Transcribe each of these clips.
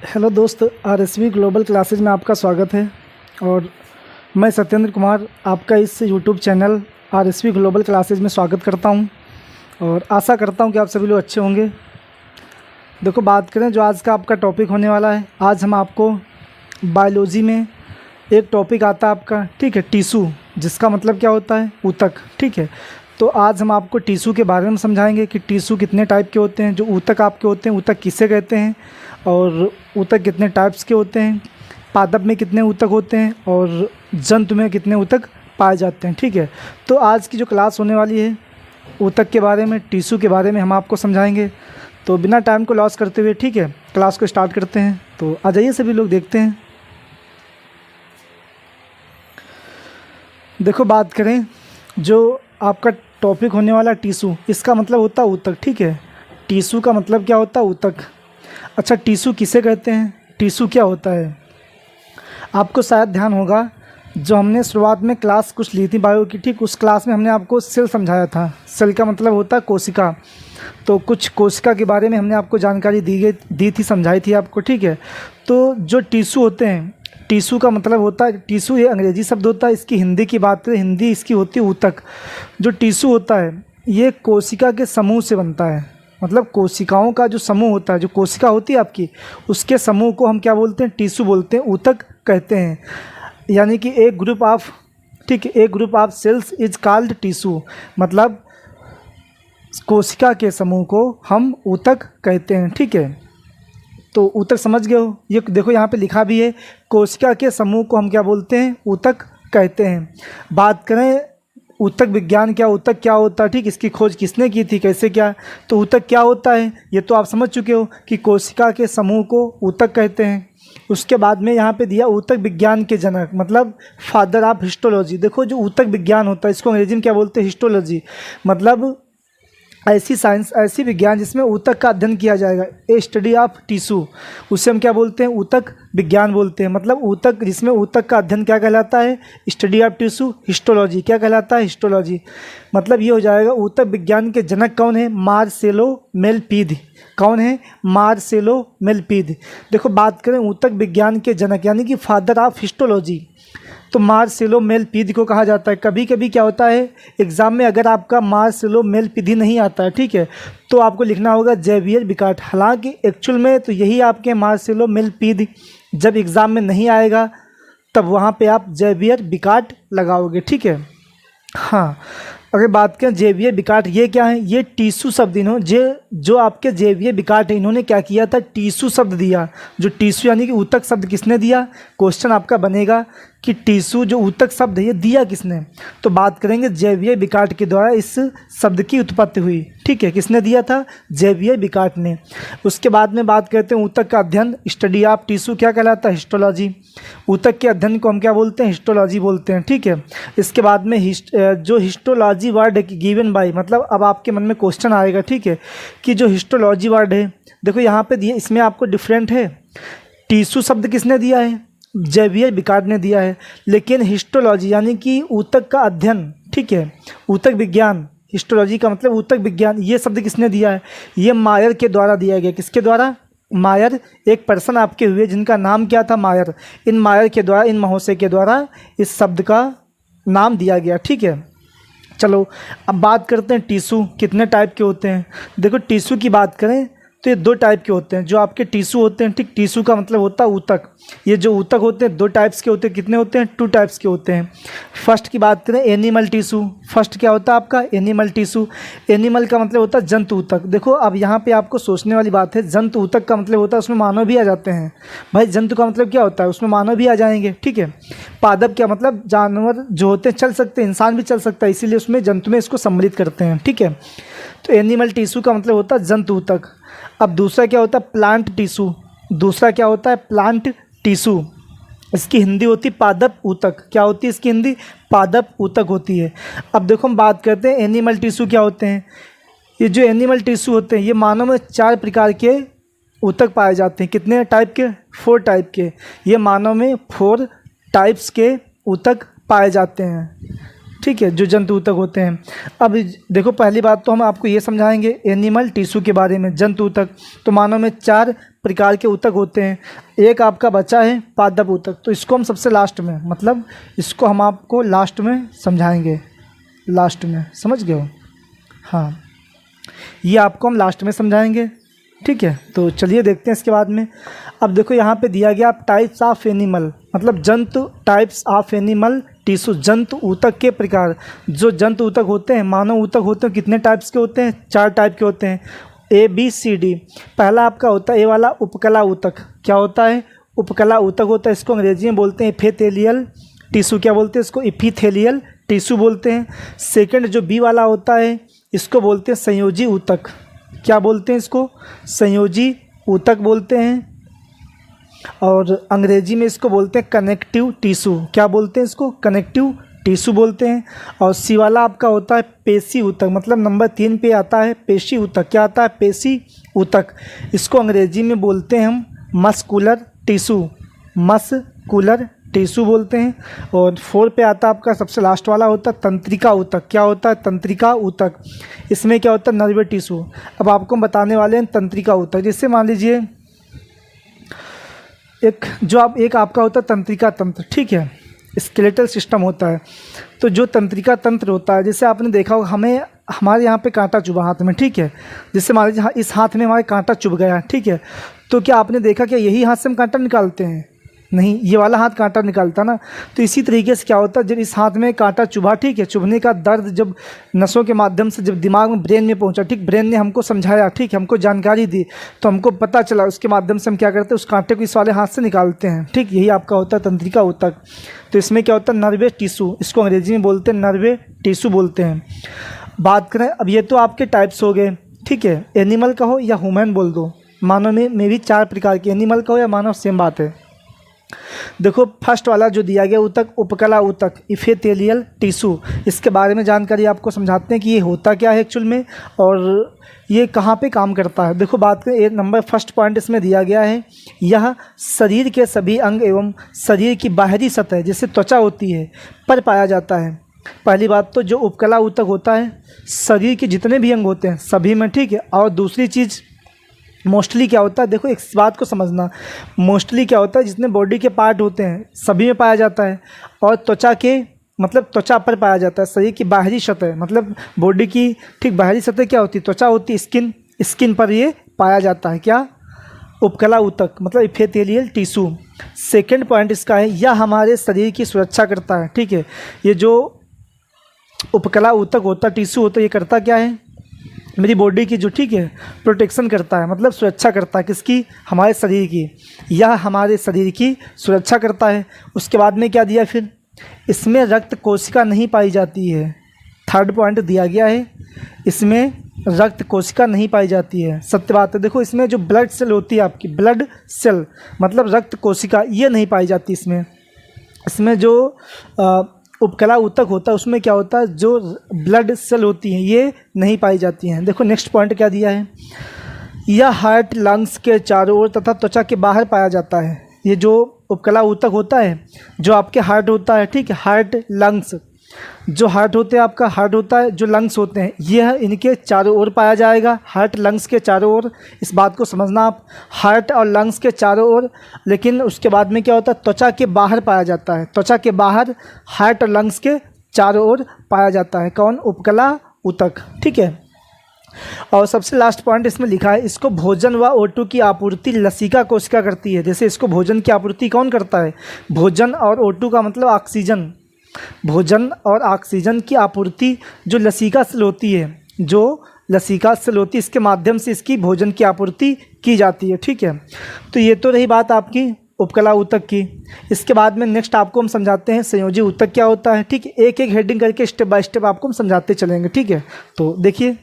Hello दोस्त, RSV global classes में आपका स्वागत है। और मैं सत्येंद्र कुमार आपका इस YouTube channel RSV global classes में स्वागत करता हूं और आशा करता हूं कि आप सभी लोग अच्छे होंगे। देखो, बात करें जो आज का आपका टॉपिक होने वाला है। आज हम आपको बायोलॉजी में एक टॉपिक आता है आपका, ठीक है, टिश्यू, जिसका मतलब क्या होता है, ऊतक, ठीक है। तो आज हम आपको टिश्यू के बारे में समझाएंगे कि टिश्यू कितने टाइप के होते हैं, जो ऊतक आपके होते हैं, ऊतक किसे कहते हैं और ऊतक कितने टाइप्स के होते हैं, पादप में कितने ऊतक होते हैं और जंतु में कितने ऊतक पाए जाते हैं, ठीक है। तो आज की जो क्लास होने वाली है ऊतक के बारे में, टिश्यू के बारे में हम आपको समझाएंगे। तो बिना टाइम को लॉस करते हुए, ठीक है, क्लास को स्टार्ट करते हैं। तो आ जाइए सभी लोग, देखते हैं। देखो, बात करें जो आपका टॉपिक होने वाला टिश्यू, इसका मतलब होता है ऊतक, ठीक है। टिश्यू का मतलब क्या होता है, ऊतक। अच्छा, टिश्यू किसे कहते हैं, टिश्यू क्या होता है। आपको शायद ध्यान होगा जो हमने शुरुआत में क्लास कुछ ली थी बायो की, ठीक, उस क्लास में हमने आपको सेल समझाया था। सेल का मतलब होता है कोशिका। तो कुछ कोशिका के बारे में हमने आपको जानकारी दी थी, समझाई थी आपको, ठीक है। तो जो टिश्यू होते हैं, टिश्यू का मतलब होता है, टिश्यू ये अंग्रेजी शब्द होता है, इसकी हिंदी की बात करें, हिंदी इसकी होती है ऊतक। जो टिश्यू होता है ये कोशिका के समूह से बनता है। मतलब कोशिकाओं का जो समूह होता है, जो कोशिका होती है आपकी, उसके समूह को हम क्या बोलते हैं, टिश्यू बोलते हैं, ऊतक कहते हैं। यानी कि एक ग्रुप ऑफ, ठीक है, एक group of cells is called tissue. मतलब कोशिका के समूह को हम ऊतक कहते हैं, ठीक है। तो ऊतक समझ गए हो। ये देखो यहाँ पे लिखा भी है, कोशिका के समूह को हम क्या बोलते हैं, ऊतक कहते हैं। बात करें ऊतक विज्ञान क्या, ऊतक क्या होता है, ठीक, इसकी खोज किसने की थी, कैसे क्या। तो ऊतक क्या होता है ये तो आप समझ चुके हो कि कोशिका के समूह को ऊतक कहते हैं। उसके बाद में यहाँ पे दिया ऊतक विज्ञान के जनक, मतलब फादर ऑफ हिस्टोलॉजी। देखो, जो ऊतक विज्ञान होता है इसको अंग्रेजी में क्या बोलते हैं, हिस्टोलॉजी। मतलब ऐसी साइंस, ऐसी विज्ञान जिसमें ऊतक का अध्ययन किया जाएगा, ए स्टडी ऑफ टिश्यू, उसे हम क्या बोलते हैं, ऊतक विज्ञान बोलते हैं। मतलब ऊतक, जिसमें ऊतक का अध्ययन क्या कहलाता है, स्टडी ऑफ टिश्यू, हिस्टोलॉजी। क्या कहलाता है, हिस्टोलॉजी। मतलब ये हो जाएगा। ऊतक विज्ञान के जनक कौन है, मार्सेलो मेलपीद। कौन है, मार्सेलो मेलपीद। देखो, बात करें ऊतक विज्ञान के जनक यानी कि फादर ऑफ हिस्टोलॉजी, तो मार्सेलो मेलपीद को कहा जाता है। कभी कभी क्या होता है एग्जाम में, अगर आपका मार्सेलो मेलपीदी नहीं आता है, ठीक है, तो आपको लिखना होगा जेवियर बिकाट। हालांकि एक्चुअल में तो यही आपके मार्सेलो मेलपीद, जब एग्ज़ाम में नहीं आएगा तब वहाँ पे आप जेवियर बिकाट लगाओगे, ठीक है। हाँ, अगर बात करें जेवियर बिकाट, ये क्या है, ये टिश्यू शब्द इन्होंने, जो आपके जेवियर बिकाट है, इन्होंने क्या किया था, टिश्यू शब्द दिया। जो टिश्यू यानी कि ऊतक शब्द किसने दिया, क्वेश्चन आपका बनेगा कि टिश्यू जो ऊतक शब्द है ये दिया किसने। तो बात करेंगे जेवियर बिकाट के द्वारा इस शब्द की उत्पत्ति हुई, ठीक है। किसने दिया था, जेवियर बिकाट ने। उसके बाद में बात करते हैं ऊतक का अध्ययन, स्टडी ऑफ टिश्यू क्या कहलाता है, हिस्टोलॉजी। ऊतक के अध्ययन को हम क्या बोलते हैं, हिस्टोलॉजी बोलते हैं, ठीक है। इसके बाद में जो हिस्टोलॉजी वर्ड है गिवन बाय, मतलब अब आपके मन में क्वेश्चन आएगा, ठीक है, कि जो हिस्टोलॉजी वर्ड है, देखो यहाँ पे दिए, इसमें आपको डिफरेंट है। टिश्यू शब्द किसने दिया है, जेवियर बिकाट ने दिया है। लेकिन हिस्टोलॉजी यानी कि ऊतक का अध्ययन, ठीक है, ऊतक विज्ञान, हिस्टोलॉजी का मतलब ऊतक विज्ञान, ये शब्द किसने दिया है, ये मायर के द्वारा दिया गया। किसके द्वारा, मायर। एक पर्सन आपके हुए जिनका नाम क्या था, मायर। इन मायर के द्वारा, इन महाशय के द्वारा इस शब्द का नाम दिया गया, ठीक है। चलो अब बात करते हैं टिश्यू कितने टाइप के होते हैं। देखो, टिश्यू की बात करें तो ये दो टाइप के होते हैं जो आपके टिश्यू होते हैं, ठीक। टिश्यू का मतलब होता है ऊतक। ये जो ऊतक होते हैं दो टाइप्स के होते हैं। कितने होते हैं, 2 टाइप्स के होते हैं। फर्स्ट की बात करें, एनिमल टिश्यू। फर्स्ट क्या होता है आपका, एनिमल टिश्यू। एनिमल का मतलब होता है जंतु ऊतक। देखो, अब यहाँ पे आपको सोचने वाली बात है, जंतु ऊतक का मतलब होता है उसमें मानव भी आ जाते हैं। भाई, जंतु का मतलब क्या होता है, उसमें मानव भी आ जाएंगे, ठीक है। पादप क्या मतलब, जानवर जो होते हैं चल सकते हैं, इंसान भी चल सकता है, इसीलिए उसमें जंतु में इसको सम्मिलित करते हैं, ठीक है। तो एनिमल टिश्यू का मतलब होता है जंतु ऊतक। अब दूसरा क्या होता है, प्लांट टिश्यू। दूसरा क्या होता है, प्लांट टिश्यू। इसकी हिंदी होती पादप ऊतक। क्या होती है इसकी हिंदी, पादप ऊतक होती है। अब देखो, हम बात करते हैं एनिमल टिश्यू क्या होते हैं। ये जो एनिमल टिश्यू होते हैं ये मानव में 4 प्रकार के ऊतक पाए जाते हैं। कितने टाइप के, 4 टाइप के। ये मानव में 4 टाइप्स के ऊतक पाए जाते हैं। ठीक है, जो जंतु ऊतक होते हैं। अब देखो पहली बात तो हम आपको ये समझाएंगे एनिमल टिश्यू के बारे में, जंतु ऊतक। तो मानव में 4 प्रकार के ऊतक होते हैं। एक आपका बचा है पादप ऊतक, तो इसको हम सबसे लास्ट में, मतलब इसको हम आपको लास्ट में समझाएंगे, लास्ट में, समझ गए हो? हाँ, ये आपको हम लास्ट में समझाएंगे, ठीक है। तो चलिए देखते हैं इसके बाद में। अब देखो यहाँ पे दिया गया टाइप्स ऑफ एनिमल, मतलब जंतु, टाइप्स ऑफ एनिमल टिश्यू, जंतु ऊतक के प्रकार। जो जंतु ऊतक होते हैं, मानव ऊतक होते हैं, कितने टाइप्स के होते हैं? 4 टाइप के होते हैं, ABCD। पहला आपका होता है ए वाला उपकला ऊतक। क्या होता है? उपकला ऊतक होता है। इसको अंग्रेजी में बोलते हैं एपिथेलियल टिश्यू। क्या बोलते हैं इसको? एपिथेलियल टिश्यू बोलते हैं। सेकंड जो बी वाला होता है, इसको बोलते हैं संयोजी ऊतक। क्या बोलते हैं इसको? संयोजी ऊतक बोलते हैं। और अंग्रेजी में इसको बोलते हैं कनेक्टिव टिश्यू। क्या बोलते हैं इसको? कनेक्टिव टिश्यू बोलते हैं। और सी वाला आपका होता है पेशी ऊतक, मतलब नंबर 3 पे आता है पेशी ऊतक। क्या आता है? पेशी ऊतक। इसको अंग्रेजी में बोलते हैं हम मस्कुलर टिश्यू, मस्कुलर टिश्यू बोलते हैं। और 4 पे आता है आपका सबसे लास्ट वाला होता है तंत्रिका ऊतक। क्या होता है? तंत्रिका ऊतक। इसमें क्या होता है? Nerve tissue. अब आपको हम बताने वाले हैं तंत्रिका ऊतक। जैसे मान लीजिए एक आपका होता है तंत्रिका तंत्र, ठीक है, स्केलेटल सिस्टम होता है। तो जो तंत्रिका तंत्र होता है, जैसे आपने देखा होगा, हमारे यहाँ पे कांटा चुभा हाथ में, ठीक है, जैसे मान लीजिए इस हाथ में हमारे कांटा चुभ गया, ठीक है, तो क्या आपने देखा कि यही हाथ से हम कांटा निकालते हैं? नहीं, ये वाला हाथ कांटा निकालता ना। तो इसी तरीके से क्या होता है, जब इस हाथ में कांटा चुभा, ठीक है, चुभने का दर्द जब नसों के माध्यम से जब दिमाग में, ब्रेन में पहुंचा, ठीक, ब्रेन ने हमको समझाया, ठीक है, हमको जानकारी दी, तो हमको पता चला, उसके माध्यम से हम क्या करते हैं, उस कांटे को इस वाले हाथ से निकालते हैं, ठीक। यही आपका होता है तंत्रिका ऊतक। तो इसमें क्या होता है? नर्वे टिश्यू। इसको अंग्रेजी में बोलते हैं नर्वे टिश्यू बोलते हैं। बात करें, अब ये तो आपके टाइप्स हो गए, ठीक है, एनिमल का हो या ह्यूमन बोल दो, मानव में भी 4 प्रकार के, एनिमल का हो या मानव, सेम बात है। देखो फर्स्ट वाला जो दिया गया ऊतक, उपकला ऊतक, इफेथेलियल टिश्यू, इसके बारे में जानकारी आपको समझाते हैं कि ये होता क्या है एक्चुअल में और ये कहाँ पे काम करता है। देखो बात करें, एक नंबर फर्स्ट पॉइंट इसमें दिया गया है, यह शरीर के सभी अंग एवं शरीर की बाहरी सतह जैसे त्वचा होती है पर पाया जाता है। पहली बात तो जो उपकला ऊतक होता है, शरीर के जितने भी अंग होते हैं सभी में, ठीक है। और दूसरी चीज़ मोस्टली क्या होता है, देखो एक बात को समझना, मोस्टली क्या होता है, जितने बॉडी के पार्ट होते हैं सभी में पाया जाता है। और त्वचा के, मतलब त्वचा पर पाया जाता है। शरीर की बाहरी सतह, मतलब बॉडी की ठीक बाहरी सतह क्या होती है? त्वचा होती है, स्किन, स्किन पर ये पाया जाता है। क्या? उपकला ऊतक, मतलब इफेथेलियल टिश्यू। सेकेंड पॉइंट इसका है, यह हमारे शरीर की सुरक्षा करता है, ठीक है। ये जो उपकला ऊतक होता है, टिश्यू होता है, ये करता क्या है? मेरी बॉडी की जो, ठीक है, प्रोटेक्शन करता है, मतलब सुरक्षा करता है। किसकी? हमारे शरीर की। यह हमारे शरीर की सुरक्षा करता है। उसके बाद में क्या दिया फिर? इसमें रक्त कोशिका नहीं पाई जाती है। थर्ड पॉइंट दिया गया है, इसमें रक्त कोशिका नहीं पाई जाती है। सत्य बात है। देखो इसमें जो ब्लड सेल होती है आपकी, ब्लड सेल मतलब रक्त कोशिका, ये नहीं पाई जाती इसमें। इसमें जो उपकला ऊतक होता है उसमें क्या होता है, जो ब्लड सेल होती हैं ये नहीं पाई जाती हैं। देखो नेक्स्ट पॉइंट क्या दिया है, यह हार्ट, लंग्स के चारों ओर तथा त्वचा के बाहर पाया जाता है। ये जो उपकला ऊतक होता है, जो आपके हार्ट होता है, ठीक है, हार्ट, लंग्स, जो हार्ट होते हैं आपका, हार्ट होता है, जो लंग्स होते हैं, यह इनके चारों ओर पाया जाएगा। हार्ट, लंग्स के चारों ओर, इस बात को समझना आप, हार्ट और लंग्स के चारों ओर। लेकिन उसके बाद में क्या होता है, त्वचा के बाहर पाया जाता है। त्वचा के बाहर हार्ट और लंग्स के चारों ओर पाया जाता है। कौन? उपकला ऊतक, ठीक है। और सबसे लास्ट पॉइंट इसमें लिखा है, इसको भोजन व O2 की आपूर्ति लसिका कोशिका करती है। जैसे इसको भोजन की आपूर्ति कौन करता है? भोजन और O2 का मतलब ऑक्सीजन, भोजन और ऑक्सीजन की आपूर्ति जो लसिका सेल होती है, जो लसिका सेल होती है, इसके माध्यम से इसकी भोजन की आपूर्ति की जाती है, ठीक है। तो ये तो रही बात आपकी उपकला ऊतक की। इसके बाद में नेक्स्ट आपको हम समझाते हैं संयोजी ऊतक क्या होता है, ठीक है। एक एक हेडिंग करके स्टेप बाय स्टेप आपको हम समझाते चलेंगे, ठीक है। तो देखिए,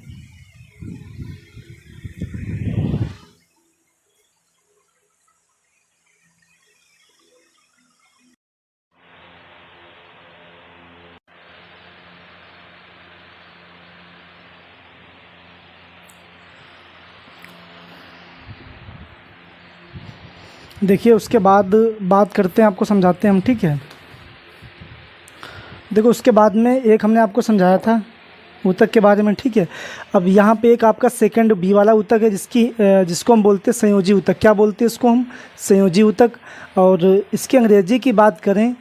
देखिए उसके बाद बात करते हैं, आपको समझाते हैं हम, ठीक है। देखो उसके बाद में एक हमने आपको समझाया था ऊतक के बारे में, ठीक है। अब यहाँ पे एक आपका सेकंड बी वाला ऊतक है जिसको हम बोलते हैं संयोजी ऊतक। क्या बोलते हैं इसको हम? संयोजी ऊतक। और इसकी अंग्रेजी की बात करें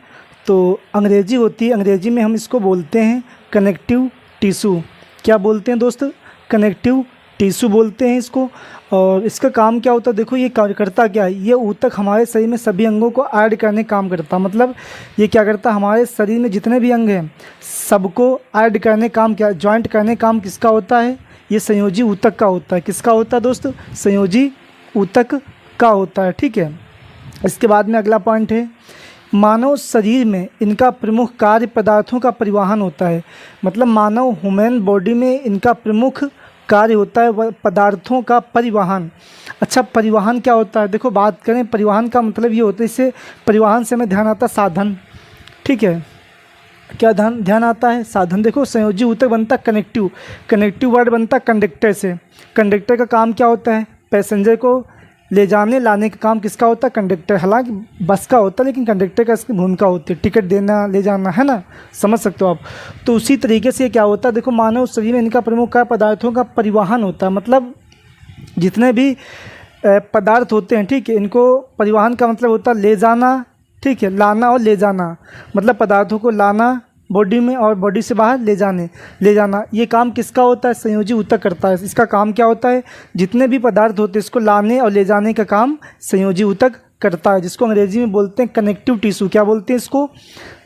तो अंग्रेजी होती है, अंग्रेजी में हम इसको बोलते हैं कनेक्टिव टिश्यू। क्या बोलते हैं दोस्त? कनेक्टिव टिश्यू बोलते हैं इसको। और इसका काम क्या होता है? देखो ये करता क्या है, ये ऊतक हमारे शरीर में सभी अंगों को ऐड करने का काम करता है। मतलब ये क्या करता है, हमारे शरीर में जितने भी अंग हैं सबको ऐड करने काम, क्या जॉइंट करने काम किसका होता है? ये संयोजी ऊतक का होता है। किसका होता है दोस्त? संयोजी ऊतक का होता है, ठीक है। इसके बाद में अगला पॉइंट है, मानव शरीर में इनका प्रमुख कार्य पदार्थों का परिवहन होता है। मतलब मानव ह्यूमन बॉडी में इनका प्रमुख कार्य होता है वह पदार्थों का परिवहन। अच्छा, परिवहन क्या होता है? देखो बात करें परिवहन का मतलब ये होता है, इससे परिवहन से हमें ध्यान आता है साधन, ठीक है। क्या ध्यान आता है? साधन। देखो संयोजी ऊतक बनता कनेक्टिव, कनेक्टिव वर्ड बनता कंडक्टर से। कंडक्टर का काम क्या होता है? पैसेंजर को ले जाने लाने का काम किसका होता है? कंडक्टर। हालांकि बस का होता है लेकिन कंडक्टर का इसकी भूमिका होती है, टिकट देना, ले जाना, है ना, समझ सकते हो आप। तो उसी तरीके से क्या होता है, देखो मानव शरीर में इनका प्रमुख कार्य पदार्थों का परिवहन होता है। मतलब जितने भी पदार्थ होते हैं, ठीक है, इनको परिवहन का मतलब होता है ले जाना, ठीक है, लाना और ले जाना। मतलब पदार्थों को लाना बॉडी में और बॉडी से बाहर ले जाना। ये काम किसका होता है? संयोजी ऊतक करता है। इसका काम क्या होता है? जितने भी पदार्थ होते हैं इसको लाने और ले जाने का काम संयोजी ऊतक करता है, जिसको अंग्रेजी में बोलते हैं कनेक्टिव टिश्यू। क्या बोलते हैं इसको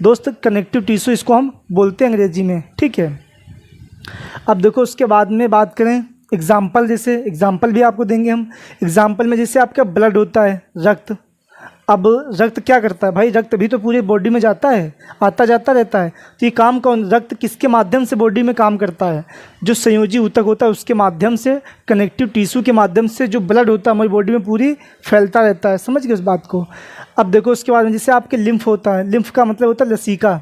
दोस्त? कनेक्टिव टिश्यू इसको हम बोलते हैं अंग्रेजी में, ठीक है। अब देखो उसके बाद में बात करें एग्जाम्पल, जैसे एग्जाम्पल भी आपको देंगे हम। एग्जाम्पल में जैसे आपका ब्लड होता है, रक्त। अब रक्त क्या करता है भाई? रक्त भी तो पूरी बॉडी में जाता है, आता जाता रहता है। तो ये काम कौन, रक्त किसके माध्यम से बॉडी में काम करता है? जो संयोजी ऊतक होता है उसके माध्यम से, कनेक्टिव टिश्यू के माध्यम से जो ब्लड होता है हमारी बॉडी में पूरी फैलता रहता है। समझ गए इस बात को? अब देखो उसके बाद में जैसे आपके लिम्फ होता है, लिम्फ का मतलब होता है लसीका।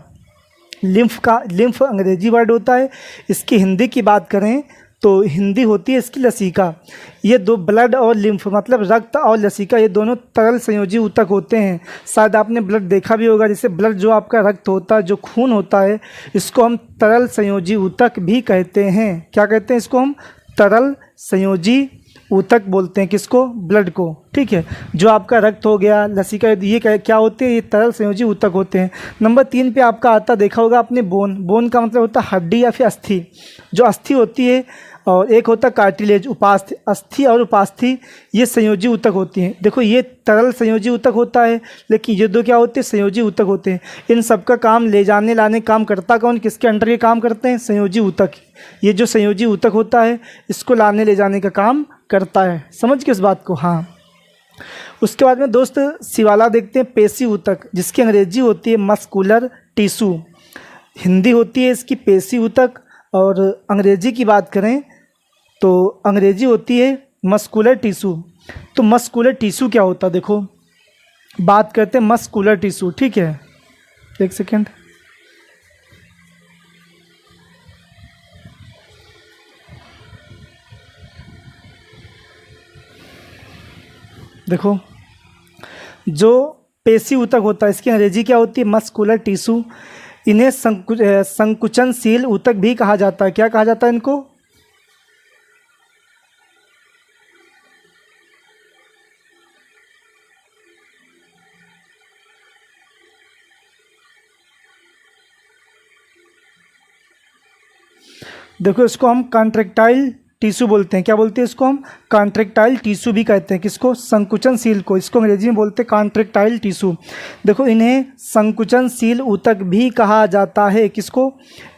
लिम्फ अंग्रेजी वर्ड होता है। इसकी हिंदी की बात करें तो हिंदी होती है इसकी लसीका। ये दो, ब्लड और लिम्फ मतलब रक्त और लसीका, ये दोनों तरल संयोजी ऊतक होते हैं। शायद आपने ब्लड देखा भी होगा, जैसे ब्लड जो आपका रक्त होता है, जो खून होता है, इसको हम तरल संयोजी ऊतक भी कहते हैं। क्या कहते हैं इसको हम? तरल संयोजी ऊतक बोलते हैं। किसको? ब्लड को, ठीक है। जो आपका रक्त हो गया, लसीका, ये क्या होते हैं? ये तरल संयोजी ऊतक होते हैं। नंबर 3 पे आपका आता, देखा होगा आपने, बोन। बोन का मतलब होता है हड्डी या फिर अस्थि। जो अस्थि होती है, और एक होता है कार्टिलेज, उपास्थि। अस्थि और उपास्थि ये संयोजी ऊतक होती हैं। देखो ये तरल संयोजी ऊतक होता है, लेकिन ये दो क्या होते हैं? संयोजी ऊतक होते हैं। इन सब का काम ले जाने लाने काम करता कौन? किसके अंडर ये काम करते हैं? संयोजी ऊतक। ये जो संयोजी ऊतक होता है इसको लाने ले जाने का काम करता है। समझ के इस बात को? हाँ। उसके बाद में दोस्त शिवाला देखते हैं, पेशी ऊतक, जिसकी अंग्रेजी होती है मस्कुलर टिश्यू। हिंदी होती है इसकी पेशी ऊतक, और अंग्रेजी की बात करें तो अंग्रेजी होती है मस्कुलर टिश्यू। तो मस्कुलर टिश्यू क्या होता है? देखो बात करते हैं मस्कुलर टिश्यू, ठीक है। एक सेकेंड, देखो जो पेशी ऊतक होता है इसकी अंग्रेजी क्या होती है? Muscular tissue. इन्हें संकुचनशील ऊतक भी कहा जाता है। क्या कहा जाता है इनको? देखो इसको हम कॉन्ट्रैक्टाइल टिश्यू बोलते हैं। क्या बोलते हैं इसको हम? कॉन्ट्रैक्टाइल टिश्यू भी कहते हैं। किसको? संकुचनशील को। इसको अंग्रेजी में बोलते हैं कॉन्ट्रैक्टाइल टिश्यू। देखो इन्हें संकुचनशील ऊतक भी कहा जाता है। किसको?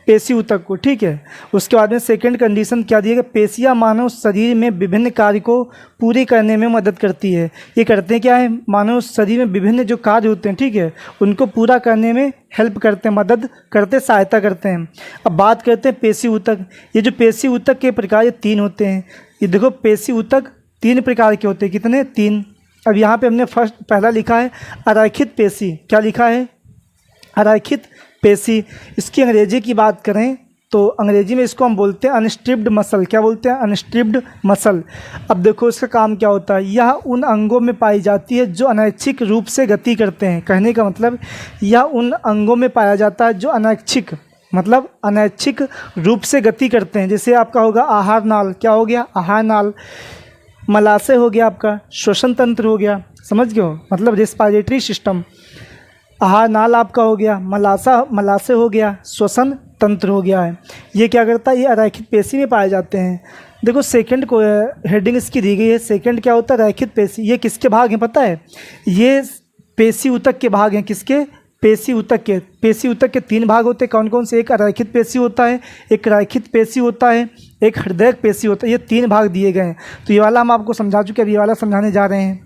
पेशी ऊतक को, ठीक है। उसके बाद में सेकंड कंडीशन क्या दी है? पेशियाँ मानव शरीर में विभिन्न कार्य को पूरी करने में मदद करती है। ये करते हैं क्या है? मानव शरीर में विभिन्न जो कार्य होते हैं, ठीक है, उनको पूरा करने में हेल्प करते हैं, मदद करते, सहायता करते हैं। अब बात करते हैं पेशी ऊतक। ये जो पेशी ऊतक के प्रकार ये 3 होते हैं। ये देखो पेशी ऊतक 3 प्रकार के होते हैं। कितने? 3। अब यहाँ पे हमने पहला लिखा है अरेखित पेशी। क्या लिखा है? अरेखित पेशी। इसकी अंग्रेजी की बात करें तो अंग्रेजी में इसको हम बोलते हैं अनस्ट्रिप्ड मसल। क्या बोलते हैं? Unstripped muscle. अब देखो इसका काम क्या होता है, यह उन अंगों में पाई जाती है जो अनैच्छिक रूप से गति करते हैं। कहने का मतलब यह उन अंगों में पाया जाता है जो अनैच्छिक मतलब अनैच्छिक रूप से गति करते हैं। जैसे आपका होगा आहार नाल, क्या हो गया? आहार नाल। मलाशय हो गया आपका श्वसन तंत्र हो गया, समझ गए हो, मतलब रेस्पिरेटरी सिस्टम। आहार नाल आपका हो गया, मलाशय हो गया, श्वसन तंत्र हो गया है। ये क्या करता है? ये अरैखित पेशी में पाए जाते हैं। देखो सेकंड को हेडिंग इसकी दी गई है। सेकंड क्या होता है? रैखित पेशी। ये किसके भाग हैं पता है? ये पेशी ऊतक के भाग हैं। किसके? पेशी ऊतक के। पेशी ऊतक के 3 भाग होते हैं। कौन कौन से? एक अरैखित पेशी होता है, एक रैखित पेशी होता है, एक हृदयक पेशी होता है। ये 3 भाग दिए गए हैं। तो ये वाला हम आपको समझा चुके, अब ये वाला समझाने जा रहे हैं।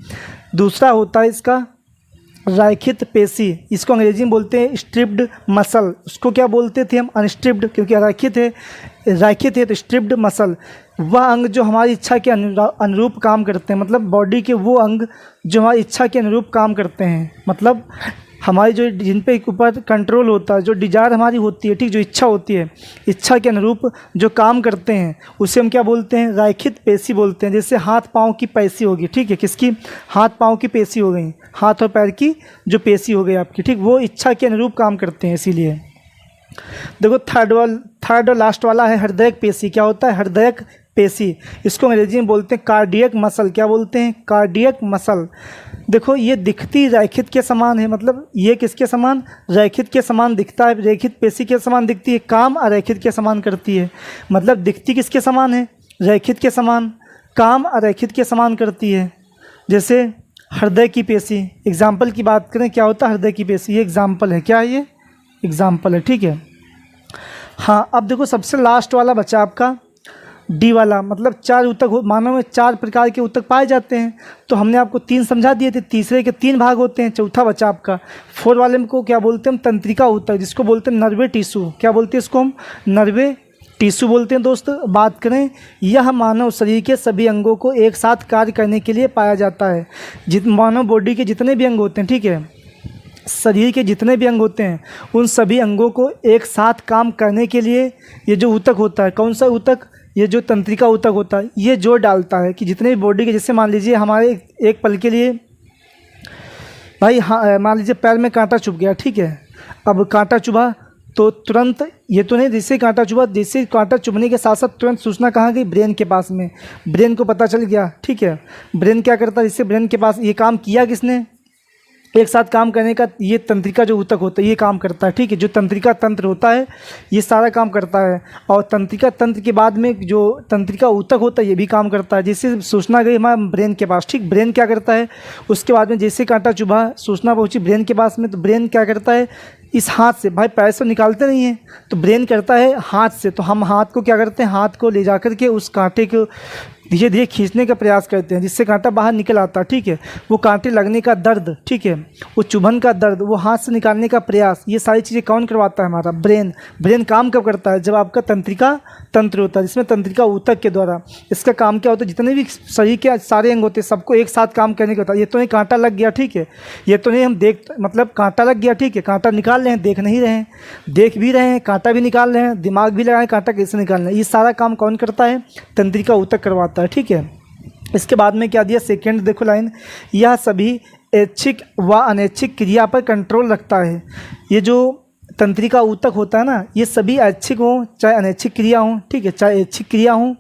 दूसरा होता है इसका रैखित पेशी। इसको अंग्रेजी में बोलते हैं स्ट्रिप्ड मसल। उसको क्या बोलते थे हम? अनस्ट्रिप्ड, क्योंकि रैखित है तो स्ट्रिप्ड मसल। वह अंग जो हमारी इच्छा के अनुरूप काम करते हैं, मतलब बॉडी के वो अंग जो हमारी इच्छा के अनुरूप काम करते हैं, मतलब हमारी जो जिन पे ऊपर कंट्रोल होता है, जो डिजायर हमारी होती है, ठीक, जो इच्छा होती है, इच्छा के अनुरूप जो काम करते हैं, उसे हम क्या बोलते हैं? रैखित पेशी बोलते हैं। जैसे हाथ पाँव की पेशी होगी, ठीक है, किसकी? हाथ पाँव की पेशी हो गई, हाथ और पैर की जो पेशी हो गई आपकी, ठीक, वो इच्छा के अनुरूप काम करते हैं। इसीलिए देखो थर्ड और लास्ट वाला है हृदयक पेशी। क्या होता है? हृदयक पेशी। इसको अंग्रेजी में बोलते हैं कार्डियक मसल। क्या बोलते हैं? Cardiac muscle. देखो ये दिखती रैखित के समान है, मतलब ये किसके समान? रैखित के समान दिखता है। रैखित पेशी के समान दिखती है, काम अरैखित के समान करती है। मतलब दिखती किसके समान है? रैखित के समान, काम अरैखित के समान करती है। जैसे हृदय की पेशी, एग्जाम्पल की बात करें, क्या होता है हृदय की पेशी? ये एग्जाम्पल है। क्या है ये? एग्जाम्पल है, ठीक है। हाँ, अब देखो सबसे लास्ट वाला बचा आपका डी वाला, मतलब 4 ऊतक मानव में 4 प्रकार के ऊतक पाए जाते हैं। तो हमने आपको 3 समझा दिए थे, तीसरे के 3 भाग होते हैं। चौथा बचा आपका 4 वाले में को क्या बोलते हैं हम? तंत्रिका ऊतक, जिसको बोलते हैं नर्वे टिश्यू। क्या बोलते हैं इसको हम? नर्वे टिश्यू बोलते हैं। दोस्त बात करें, यह मानव शरीर के सभी अंगों को एक साथ कार्य करने के लिए पाया जाता है। मानव बॉडी के जितने भी अंग होते हैं, ठीक है, शरीर के जितने भी अंग होते हैं, उन सभी अंगों को एक साथ काम करने के लिए ये जो ऊतक होता है, कौन सा ऊतक? ये जो तंत्रिका ऊतक होता है, ये जोर डालता है कि जितने भी बॉडी के, जैसे मान लीजिए हमारे एक पल के लिए भाई, हाँ, मान लीजिए पैर में कांटा चुभ गया, ठीक है, अब कांटा चुभा तो तुरंत ये तो नहीं, जैसे कांटा चुभा, जैसे कांटा चुभने के साथ साथ तुरंत सूचना कहाँ गई? ब्रेन के पास में। ब्रेन को पता चल गया, ठीक है। ब्रेन क्या करता है? जैसे ब्रेन के पास ये काम किया किसने? एक साथ काम करने का ये तंत्रिका जो ऊतक होता है ये काम करता है, ठीक है। जो तंत्रिका तंत्र होता है ये सारा काम करता है। और तंत्रिका तंत्र के बाद में जो तंत्रिका ऊतक होता है ये भी काम करता है। जैसे सूचना गई हमारे ब्रेन के पास, ठीक, ब्रेन क्या करता है? उसके बाद में जैसे कांटा चुभा, सूचना पहुंची ब्रेन के पास में, तो ब्रेन क्या करता है? इस हाथ से, भाई पैर से निकालते नहीं हैं, तो ब्रेन करता है हाथ से। तो हम हाथ को क्या करते हैं? हाथ को ले जा कर के उस कांटे को धीरे धीरे खींचने का प्रयास करते हैं, जिससे कांटा बाहर निकल आता है, ठीक है। वो कांटे लगने का दर्द, ठीक है, वो चुभन का दर्द, वो हाथ से निकालने का प्रयास, ये सारी चीज़ें कौन करवाता है? हमारा ब्रेन। ब्रेन काम कब करता है? जब आपका तंत्रिका तंत्र होता है, जिसमें तंत्रिका ऊतक के द्वारा। इसका काम क्या होता है? जितने भी शरीर के सारे अंग होते हैं सबको एक साथ काम करने का होता है। ये तो नहीं कांटा लग गया, ठीक है, ये तो नहीं हम मतलब कांटा लग गया, ठीक है, कांटा निकाल रहे हैं, देख नहीं रहे हैं, देख भी रहे हैं, कांटा भी निकाल रहे हैं, दिमाग भी लगाएं कांटा कैसे निकालना है, ये सारा काम कौन करता है? तंत्रिका ऊतक करवाता है, ठीक है। इसके बाद में क्या दिया? सेकंड देखो लाइन, यह सभी ऐच्छिक व अनैच्छिक क्रिया पर कंट्रोल रखता है। ये जो तंत्रिका ऊतक होता है ना, ये सभी ऐच्छिक हों चाहे अनैच्छिक क्रिया हों, ठीक है, चाहे ऐच्छिक क्रिया हों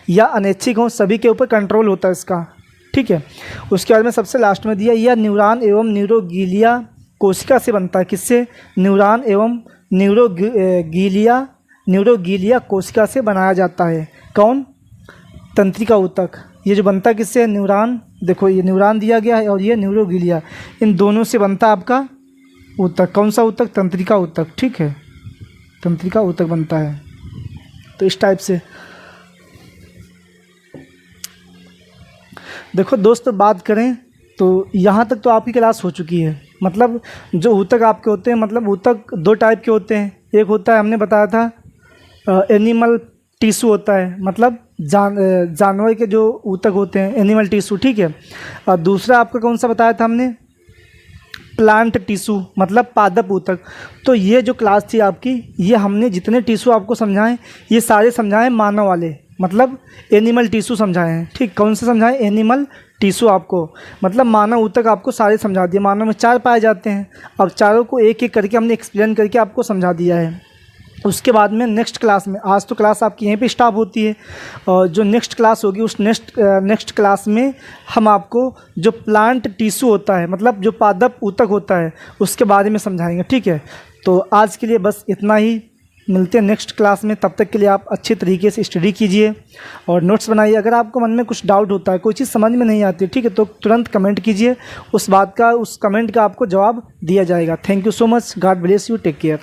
या अनैच्छिक हों, सभी के ऊपर कंट्रोल होता है इसका, ठीक है। उसके बाद में सबसे लास्ट में दिया, यह न्यूरॉन एवं न्यूरोग्लिया कोशिका से बनता है। किससे? न्यूरॉन एवं न्यूरोग्लिया कोशिका से बनाया जाता है। कौन? तंत्रिका ऊतक। ये जो बनता किससे? न्यूरॉन। देखो ये न्यूरॉन दिया गया है और ये न्यूरोग्लिया, इन दोनों से बनता आपका ऊतक। कौन सा ऊतक? तंत्रिका ऊतक, ठीक है, तंत्रिका ऊतक बनता है। तो इस टाइप से देखो दोस्त, बात करें तो यहाँ तक तो आपकी क्लास हो चुकी है। मतलब जो ऊतक आपके होते हैं, मतलब ऊतक 2 टाइप के होते हैं। एक होता है, हमने बताया था, एनिमल टिश्यू होता है, मतलब जानवर के जो ऊतक होते हैं, एनिमल टिश्यू, ठीक है। और दूसरा आपका कौन सा बताया था हमने? प्लांट टिश्यू मतलब पादप ऊतक। तो ये जो क्लास थी आपकी, ये हमने जितने टिश्यू आपको समझाएं ये सारे समझाएं मानव वाले, मतलब एनिमल टिश्यू समझाए हैं। ठीक, कौन से समझाएं? एनिमल टिश्यू आपको, मतलब मानव ऊतक आपको सारे समझा दिए। मानव में 4 पाए जाते हैं, अब चारों को एक एक करके हमने एक्सप्लेन करके आपको समझा दिया है। उसके बाद में नेक्स्ट क्लास में, आज तो क्लास आपकी यहीं पे स्टॉप होती है, और जो नेक्स्ट क्लास होगी उस नेक्स्ट क्लास में हम आपको जो प्लांट टिश्यू होता है, मतलब जो पादप ऊतक होता है, उसके बारे में समझाएंगे। ठीक है, तो आज के लिए बस इतना ही, मिलते हैं नेक्स्ट क्लास में। तब तक के लिए आप अच्छे तरीके से स्टडी कीजिए और नोट्स बनाइए। अगर आपको मन में कुछ डाउट होता है, कोई चीज़ समझ में नहीं आती है, ठीक है, तो तुरंत कमेंट कीजिए, उस कमेंट का आपको जवाब दिया जाएगा। Thank you so much, God bless you, take care.